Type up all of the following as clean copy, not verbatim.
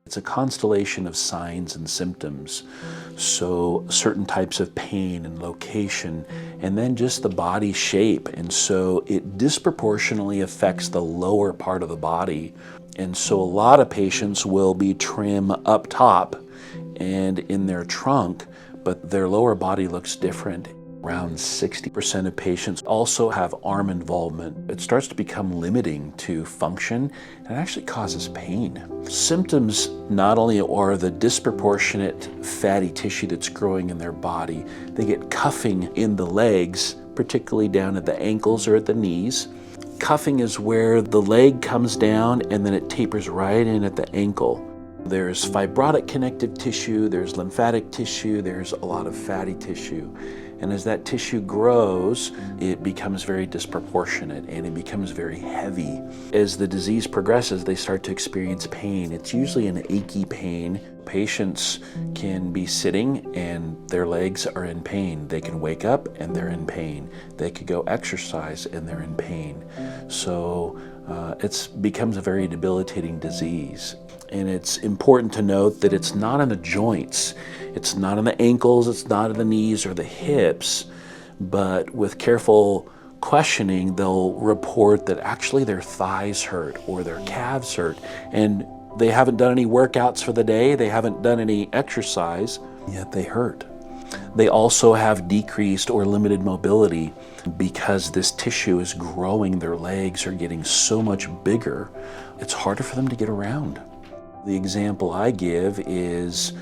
It's a constellation of signs and symptoms. So certain types of pain and location, and then just the body shape. And so it disproportionately affects the lower part of the body. And so a lot of patients will be trim up top and in their trunk, but their lower body looks different. Around 60% of patients also have arm involvement. It starts to become limiting to function and actually causes pain. Symptoms not only are the disproportionate fatty tissue that's growing in their body, they get cuffing in the legs, particularly down at the ankles or at the knees. Cuffing is where the leg comes down and then it tapers right in at the ankle. There's fibrotic connective tissue, there's lymphatic tissue, there's a lot of fatty tissue. And as that tissue grows, it becomes very disproportionate and it becomes very heavy. As the disease progresses, they start to experience pain. It's usually an achy pain. Patients can be sitting and their legs are in pain. They can wake up and they're in pain. They could go exercise and they're in pain. So it becomes a very debilitating disease. And it's important to note that it's not in the joints, it's not in the ankles, it's not in the knees or the hips, but with careful questioning, they'll report that actually their thighs hurt or their calves hurt, and they haven't done any workouts for the day, they haven't done any exercise, yet they hurt. They also have decreased or limited mobility because this tissue is growing. Their legs are getting so much bigger, it's harder for them to get around. The example I give is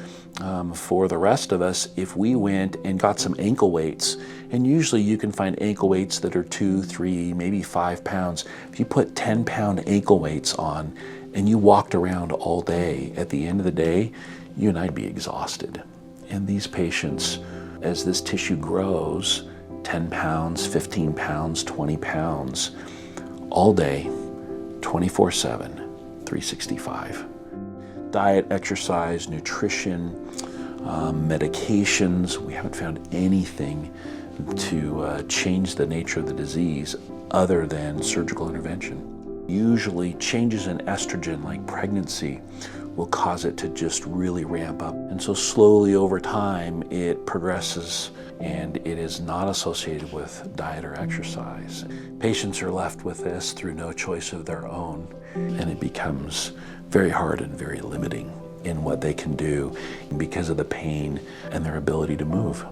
for the rest of us, if we went and got some ankle weights, and usually you can find ankle weights that are 2, 3, maybe 5 pounds. If you put 10-pound ankle weights on and you walked around all day, at the end of the day, you and I'd be exhausted. And these patients, as this tissue grows, 10 pounds, 15 pounds, 20 pounds, all day, 24/7, 365. Diet, exercise, nutrition, medications. We haven't found anything to change the nature of the disease other than surgical intervention. Usually changes in estrogen, like pregnancy, will cause it to just really ramp up. And so slowly over time, it progresses and it is not associated with diet or exercise. Patients are left with this through no choice of their own, and it becomes very hard and very limiting in what they can do because of the pain and their ability to move.